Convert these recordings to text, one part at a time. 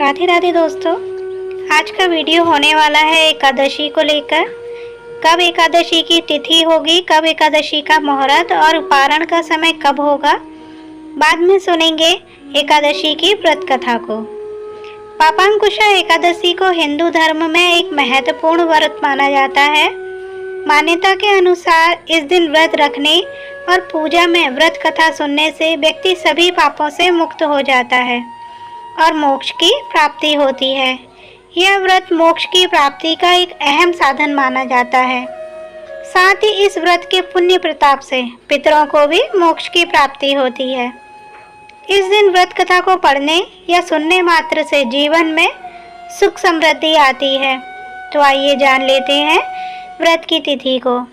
राधे राधे दोस्तों, आज का वीडियो होने वाला है एकादशी को लेकर। कब एकादशी की तिथि होगी, कब एकादशी का मुहूर्त और पारण का समय कब होगा, बाद में सुनेंगे एकादशी की व्रत कथा को। पापांकुशा एकादशी को हिंदू धर्म में एक महत्वपूर्ण व्रत माना जाता है। मान्यता के अनुसार इस दिन व्रत रखने और पूजा में व्रत कथा सुनने से व्यक्ति सभी पापों से मुक्त हो जाता है और मोक्ष की प्राप्ति होती है। यह व्रत मोक्ष की प्राप्ति का एक अहम साधन माना जाता है। साथ ही इस व्रत के पुण्य प्रताप से पितरों को भी मोक्ष की प्राप्ति होती है। इस दिन व्रत कथा को पढ़ने या सुनने मात्र से जीवन में सुख समृद्धि आती है। तो आइए जान लेते हैं व्रत की तिथि को।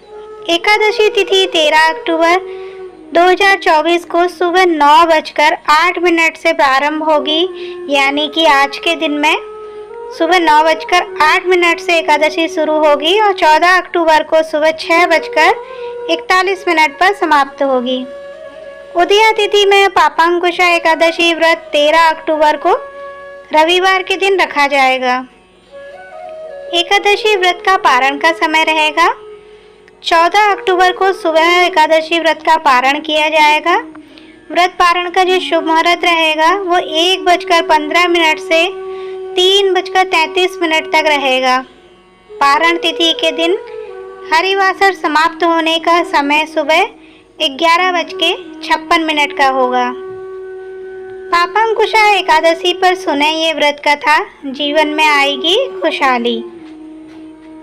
एकादशी तिथि 13 अक्टूबर 2024 को सुबह 9:08 से प्रारंभ होगी, यानी कि आज के दिन में सुबह 9:08 से एकादशी शुरू होगी और 14 अक्टूबर को सुबह 6:41 पर समाप्त होगी। उदया तिथि में पापांकुशा एकादशी व्रत 13 अक्टूबर को रविवार के दिन रखा जाएगा। एकादशी व्रत का पारण का समय रहेगा 14 अक्टूबर को सुबह एकादशी व्रत का पारण किया जाएगा। व्रत पारण का जो शुभ मुहूर्त रहेगा वो 1:15 से 3:33 तक रहेगा। पारण तिथि के दिन हरिवासर समाप्त होने का समय सुबह 11:56 का होगा। पापांकुशा एकादशी पर सुने ये व्रत कथा, जीवन में आएगी खुशहाली।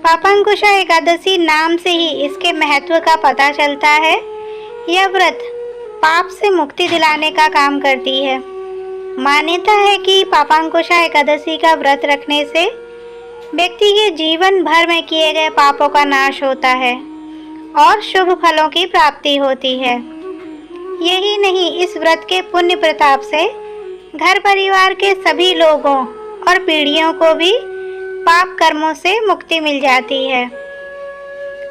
पापांकुशा एकादशी नाम से ही इसके महत्व का पता चलता है। यह व्रत पाप से मुक्ति दिलाने का काम करती है। मान्यता है कि पापांकुशा एकादशी का व्रत रखने से व्यक्ति के जीवन भर में किए गए पापों का नाश होता है और शुभ फलों की प्राप्ति होती है। यही नहीं, इस व्रत के पुण्य प्रताप से घर परिवार के सभी लोगों और पीढ़ियों को भी पाप कर्मों से मुक्ति मिल जाती है।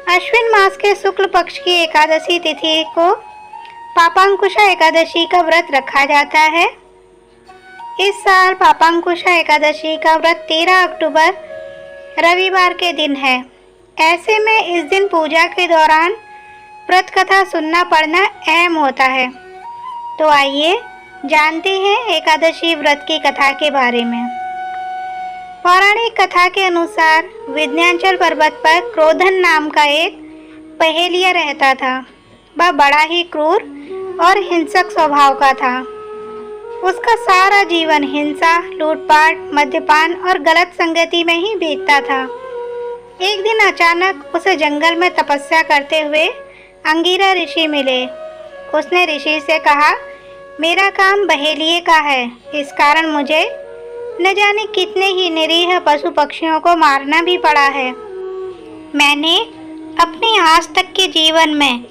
अश्विन मास के शुक्ल पक्ष की एकादशी तिथि को पापांकुशा एकादशी का व्रत रखा जाता है। इस साल पापांकुशा एकादशी का व्रत 13 अक्टूबर रविवार के दिन है। ऐसे में इस दिन पूजा के दौरान व्रत कथा सुनना पढ़ना अहम होता है। तो आइए जानते हैं एकादशी व्रत की कथा के बारे में। पौराणिक कथा के अनुसार विंध्याचल पर्वत पर क्रोधन नाम का एक पहेलिया रहता था। वह बड़ा ही क्रूर और हिंसक स्वभाव का था। उसका सारा जीवन हिंसा, लूटपाट, मद्यपान और गलत संगति में ही बीतता था। एक दिन अचानक उसे जंगल में तपस्या करते हुए अंगिरा ऋषि मिले। उसने ऋषि से कहा, मेरा काम बहेलिये का है, इस कारण मुझे न जाने कितने ही निरीह पशु पक्षियों को मारना भी पड़ा है। मैंने अपने आज तक के जीवन में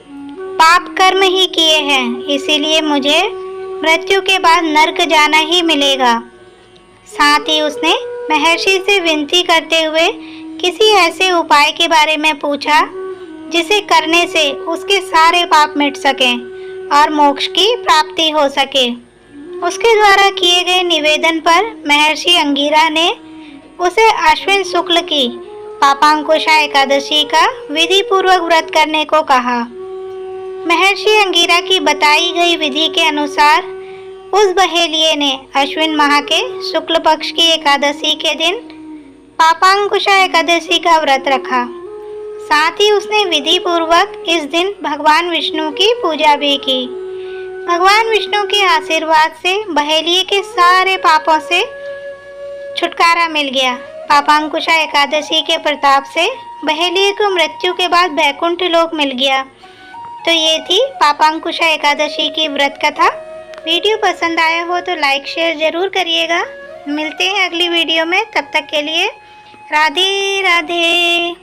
पाप कर्म ही किए हैं, इसीलिए मुझे मृत्यु के बाद नरक जाना ही मिलेगा। साथ ही उसने महर्षि से विनती करते हुए किसी ऐसे उपाय के बारे में पूछा जिसे करने से उसके सारे पाप मिट सकें और मोक्ष की प्राप्ति हो सके। उसके द्वारा किए गए निवेदन पर महर्षि अंगिरा ने उसे अश्विन शुक्ल की पापांकुशा एकादशी का विधि पूर्वक व्रत करने को कहा। महर्षि अंगिरा की बताई गई विधि के अनुसार उस बहेलिये ने अश्विन माह के शुक्ल पक्ष की एकादशी के दिन पापांकुशा एकादशी का व्रत रखा। साथ ही उसने विधि पूर्वक इस दिन भगवान विष्णु की पूजा भी की। भगवान विष्णु के आशीर्वाद से बहेलिये के सारे पापों से छुटकारा मिल गया। पापांकुशा एकादशी के प्रताप से बहेलिये को मृत्यु के बाद वैकुंठ लोक मिल गया। तो ये थी पापांकुशा एकादशी की व्रत कथा। वीडियो पसंद आया हो तो लाइक शेयर जरूर करिएगा। मिलते हैं अगली वीडियो में, तब तक के लिए राधे राधे।